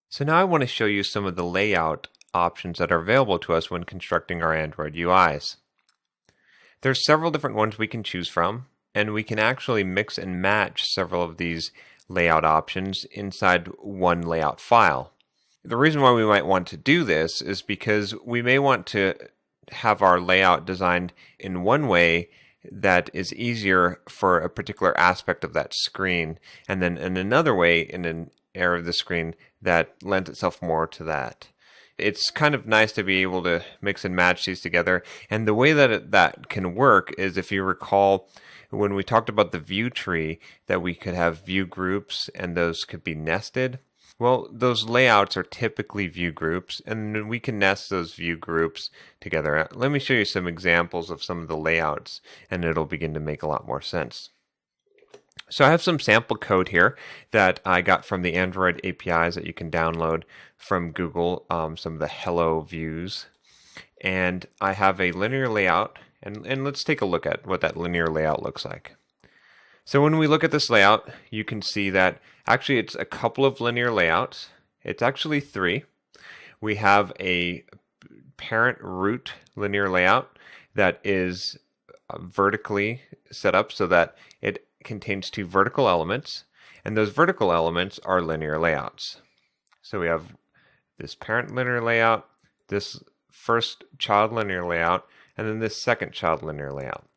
So now I want to show you some of the layout options that are available to us when constructing our Android UIs. There's several different ones we can choose from, and we can actually mix and match several of these layout options inside one layout file. The reason why we might want to do this is because we may want to have our layout designed in one way that is easier for a particular aspect of that screen, and then in another way in an area of the screen that lends itself more to that. It's kind of nice to be able to mix and match these together, and the way that that can work is, if you recall, when we talked about the view tree, that we could have view groups and those could be nested. Well, those layouts are typically view groups, and we can nest those view groups together. Let me show you some examples of some of the layouts, and it'll begin to make a lot more sense. So I have some sample code here that I got from the Android APIs that you can download from Google, some of the Hello views. And I have a linear layout, and let's take a look at what that linear layout looks like. So when we look at this layout, you can see that actually it's a couple of linear layouts. It's actually three. We have a parent root linear layout that is vertically set up so that it contains two vertical elements, and those vertical elements are linear layouts. So we have this parent linear layout, this first child linear layout, and then this second child linear layout.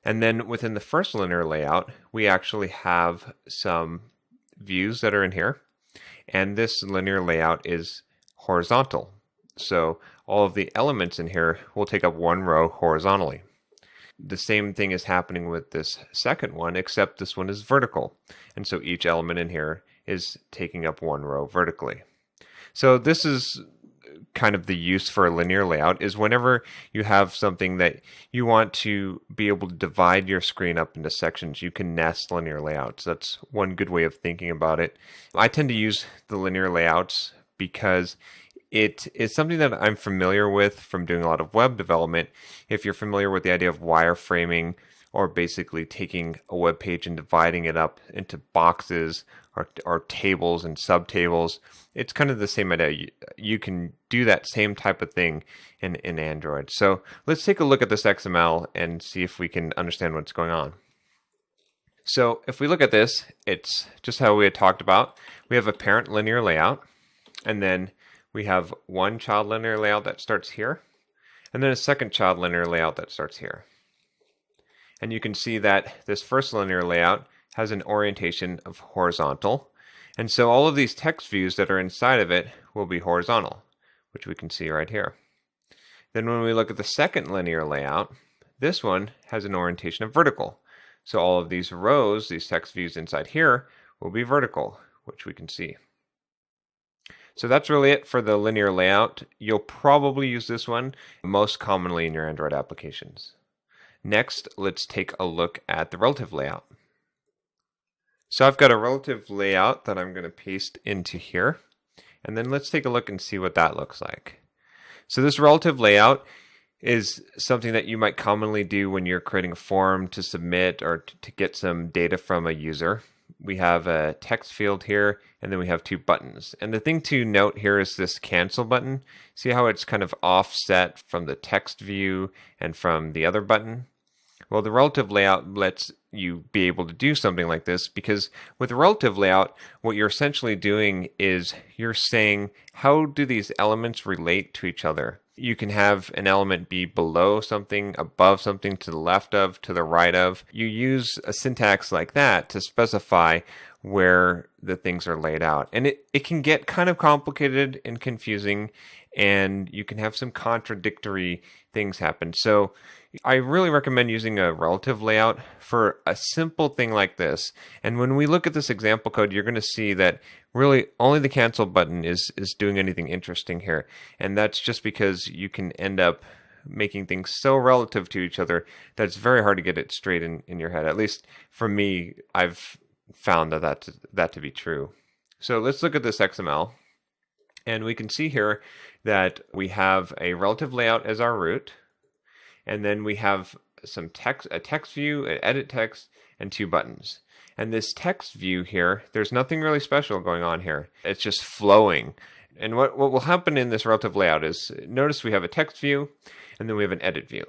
And then within the first linear layout, we actually have some views that are in here. And this linear layout is horizontal. So all of the elements in here will take up one row horizontally. The same thing is happening with this second one, except this one is vertical. And so each element in here is taking up one row vertically. So this is kind of the use for a linear layout, is whenever you have something that you want to be able to divide your screen up into sections, you can nest linear layouts. That's one good way of thinking about it. I tend to use the linear layouts because it is something that I'm familiar with from doing a lot of web development. If you're familiar with the idea of wireframing, or basically taking a web page and dividing it up into boxes or tables and subtables, it's kind of the same idea. You can do that same type of thing in Android. So let's take a look at this XML and see if we can understand what's going on. So if we look at this, it's just how we had talked about. We have a parent linear layout, and then we have one child linear layout that starts here, and then a second child linear layout that starts here. And you can see that this first linear layout has an orientation of horizontal. And so all of these text views that are inside of it will be horizontal, which we can see right here. Then when we look at the second linear layout, this one has an orientation of vertical. So all of these rows, these text views inside here, will be vertical, which we can see. So that's really it for the linear layout. You'll probably use this one most commonly in your Android applications. Next, let's take a look at the relative layout. So I've got a relative layout that I'm going to paste into here. And then let's take a look and see what that looks like. So this relative layout is something that you might commonly do when you're creating a form to submit or to get some data from a user. We have a text field here, and then we have two buttons. And the thing to note here is this cancel button. See how it's kind of offset from the text view and from the other button? Well, the relative layout lets you be able to do something like this, because with the relative layout, what you're essentially doing is you're saying, how do these elements relate to each other? You can have an element be below something, above something, to the left of, to the right of. You use a syntax like that to specify where the things are laid out. And it can get kind of complicated and confusing, and you can have some contradictory things happen. So I really recommend using a relative layout for a simple thing like this. And when we look at this example code, you're going to see that really only the cancel button is doing anything interesting here. And that's just because you can end up making things so relative to each other that it's very hard to get it straight in your head. At least for me, I've found that to be true. So let's look at this XML. And we can see here that we have a relative layout as our root. And then we have some text, a text view, an edit text, and two buttons. And this text view here, there's nothing really special going on here. It's just flowing. And what will happen in this relative layout is, notice we have a text view, and then we have an edit view.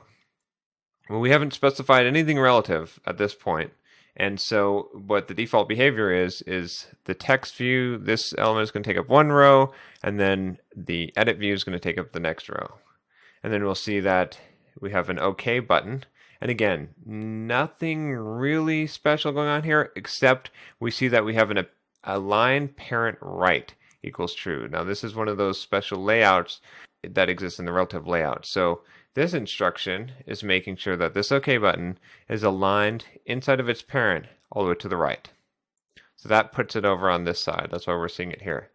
Well, we haven't specified anything relative at this point. And so what the default behavior is the text view, this element is going to take up one row, and then the edit view is going to take up the next row. And then we'll see that we have an OK button. And again, nothing really special going on here, except we see that we have an align parent right equals true. Now this is one of those special layouts that exists in the relative layout. So this instruction is making sure that this OK button is aligned inside of its parent all the way to the right. So that puts it over on this side. That's why we're seeing it here.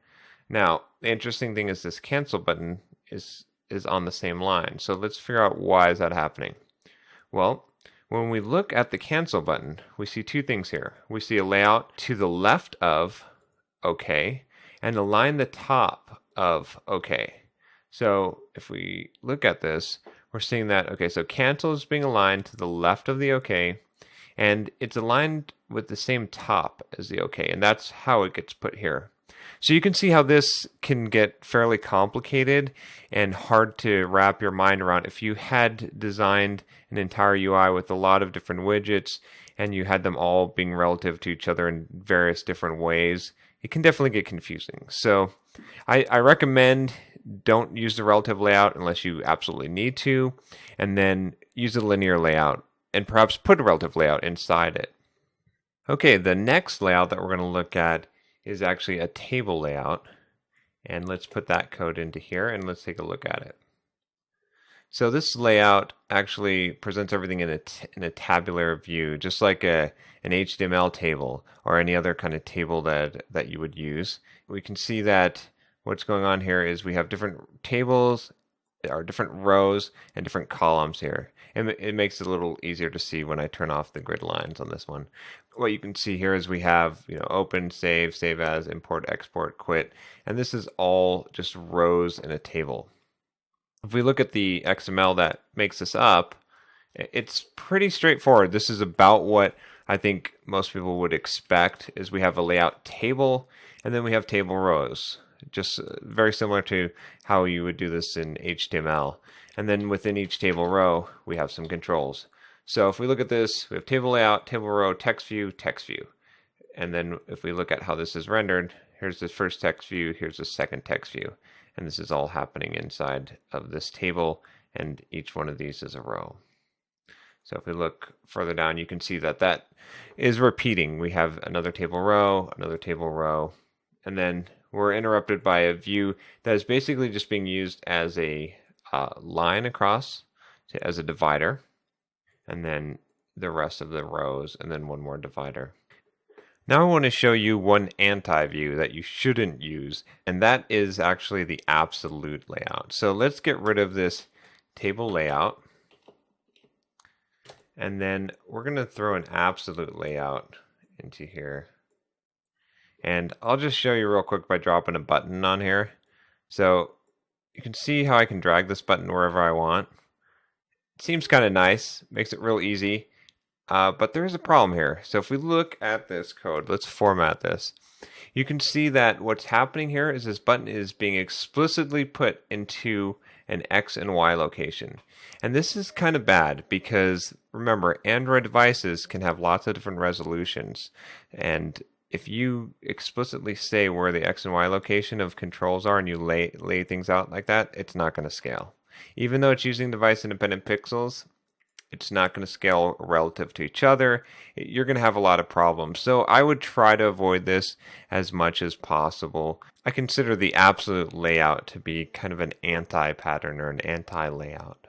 Now, the interesting thing is this cancel button is on the same line. So let's figure out why is that happening. Well, when we look at the cancel button, we see two things here. We see a layout to the left of OK and align the top of OK. So if we look at this, we're seeing that, okay, so cancel is being aligned to the left of the OK, and it's aligned with the same top as the OK, and that's how it gets put here. So you can see how this can get fairly complicated and hard to wrap your mind around. If you had designed an entire UI with a lot of different widgets and you had them all being relative to each other in various different ways, it can definitely get confusing. So I recommend don't use the relative layout unless you absolutely need to, and then use the linear layout and perhaps put a relative layout inside it. Okay, the next layout that we're going to look at is actually a table layout, and let's put that code into here and let's take a look at it. So this layout actually presents everything in a tabular view, just like an HTML table or any other kind of table that you would use. We can see that what's going on here is we have different tables, or different rows, and different columns here. And it makes it a little easier to see when I turn off the grid lines on this one. What you can see here is we have, open, save, save as, import, export, quit, and this is all just rows in a table. If we look at the XML that makes this up, it's pretty straightforward. This is about what I think most people would expect, is we have a layout table, and then we have table rows. Just very similar to how you would do this in HTML. And then within each table row, we have some controls. So if we look at this, we have table layout, table row, text view, text view. And then if we look at how this is rendered, here's the first text view, here's the second text view. And this is all happening inside of this table, and each one of these is a row. So if we look further down, you can see that that is repeating. We have another table row, and then we're interrupted by a view that is basically just being used as a line across as a divider, and then the rest of the rows, and then one more divider. Now I want to show you one anti-view that you shouldn't use, and that is actually the absolute layout. So let's get rid of this table layout, and then we're going to throw an absolute layout into here. And I'll just show you real quick by dropping a button on here. So you can see how I can drag this button wherever I want. It seems kind of nice, makes it real easy, but there is a problem here. So if we look at this code, let's format this. You can see that what's happening here is this button is being explicitly put into an X and Y location. And this is kind of bad because, remember, Android devices can have lots of different resolutions, and if you explicitly say where the X and Y location of controls are and you lay things out like that, it's not going to scale. Even though it's using device independent pixels, it's not going to scale relative to each other. You're going to have a lot of problems. So I would try to avoid this as much as possible. I consider the absolute layout to be kind of an anti-pattern or an anti-layout.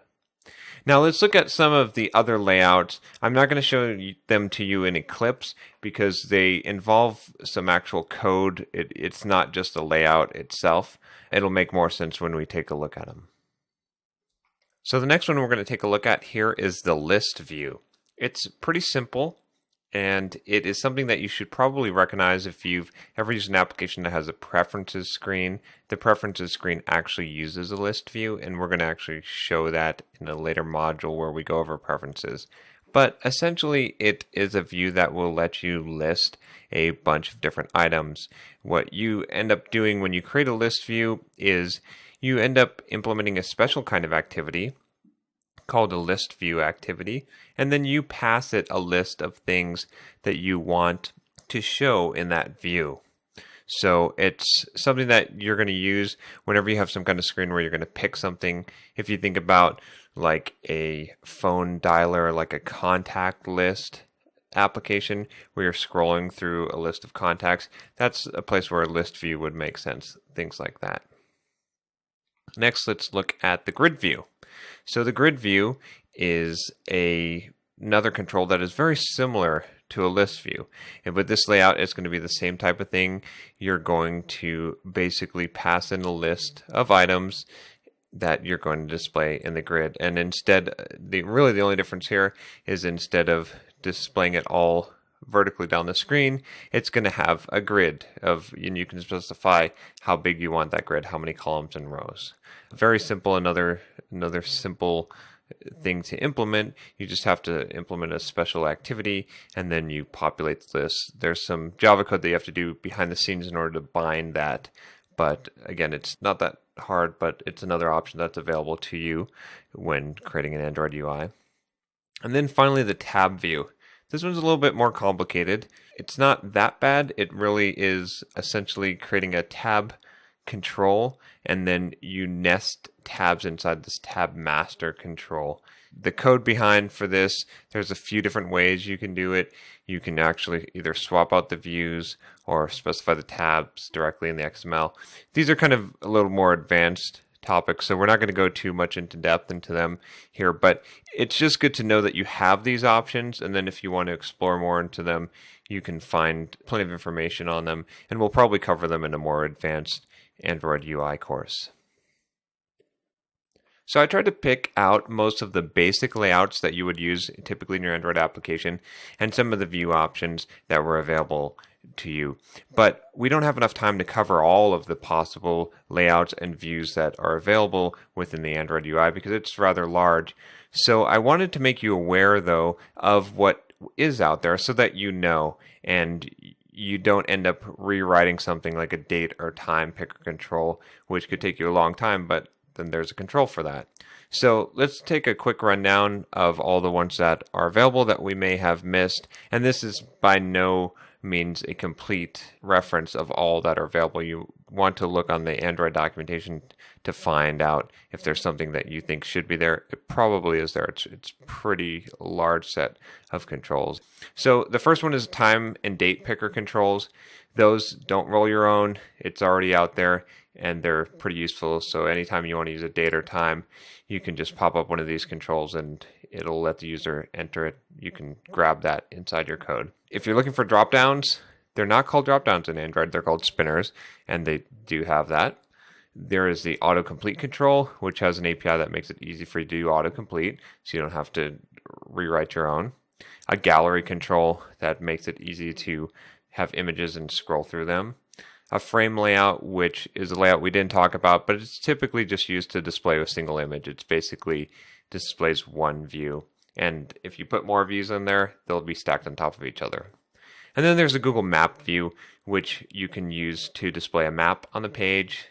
Now let's look at some of the other layouts. I'm not going to show them to you in Eclipse because they involve some actual code. It's not just a layout itself. It'll make more sense when we take a look at them. So the next one we're going to take a look at here is the list view. It's pretty simple, and it is something that you should probably recognize if you've ever used an application that has a preferences screen. The preferences screen actually uses a list view, and we're going to actually show that in a later module where we go over preferences. But essentially, it is a view that will let you list a bunch of different items. What you end up doing when you create a list view is you end up implementing a special kind of activity called a list view activity, and then you pass it a list of things that you want to show in that view. So it's something that you're going to use whenever you have some kind of screen where you're going to pick something. If you think about like a phone dialer, like a contact list application where you're scrolling through a list of contacts, that's a place where a list view would make sense, things like that. Next, let's look at the grid view. So the grid view is another control that is very similar to a list view. And with this layout, it's going to be the same type of thing. You're going to basically pass in a list of items that you're going to display in the grid. And instead, really the only difference here is instead of displaying it all vertically down the screen, it's going to have a grid and you can specify how big you want that grid, how many columns and rows. Very simple, another simple thing to implement. You just have to implement a special activity and then you populate this. There's some Java code that you have to do behind the scenes in order to bind that. But again, it's not that hard, but it's another option that's available to you when creating an Android UI. And then finally, the tab view. This one's a little bit more complicated. It's not that bad. It really is essentially creating a tab control, and then you nest tabs inside this tab master control. The code behind for this, there's a few different ways you can do it. You can actually either swap out the views or specify the tabs directly in the XML. These are kind of a little more advanced topics, so we're not going to go too much into depth into them here, but it's just good to know that you have these options, and then if you want to explore more into them, you can find plenty of information on them, and we'll probably cover them in a more advanced Android UI course. So I tried to pick out most of the basic layouts that you would use typically in your Android application and some of the view options that were available to you. But we don't have enough time to cover all of the possible layouts and views that are available within the Android UI because it's rather large. So I wanted to make you aware, though, of what is out there so that you know and you don't end up rewriting something like a date or time picker control, which could take you a long time, but then there's a control for that. So let's take a quick rundown of all the ones that are available that we may have missed. And this is by no means a complete reference of all that are available. You want to look on the Android documentation to find out if there's something that you think should be there. It probably is there. It's pretty large set of controls. So the first one is time and date picker controls. Those don't roll your own. It's already out there and they're pretty useful. So anytime you want to use a date or time, you can just pop up one of these controls and it'll let the user enter it. You can grab that inside your code. If you're looking for dropdowns, they're not called dropdowns in Android, they're called spinners, and they do have that. There is the autocomplete control, which has an API that makes it easy for you to do autocomplete, so you don't have to rewrite your own. A gallery control that makes it easy to have images and scroll through them. A frame layout, which is a layout we didn't talk about, but it's typically just used to display a single image. It's basically displays one view. And if you put more views in there, they'll be stacked on top of each other. And then there's a Google Map view, which you can use to display a map on the page.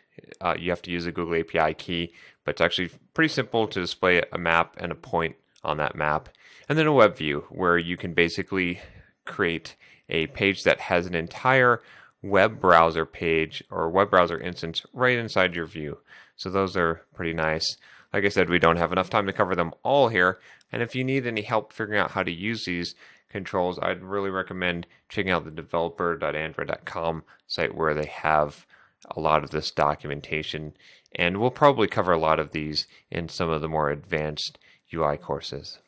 You have to use a Google API key, but it's actually pretty simple to display a map and a point on that map. And then a web view, where you can basically create a page that has an entire web browser page or web browser instance right inside your view. So those are pretty nice. Like I said, we don't have enough time to cover them all here. And if you need any help figuring out how to use these controls, I'd really recommend checking out the developer.android.com site where they have a lot of this documentation. And we'll probably cover a lot of these in some of the more advanced UI courses.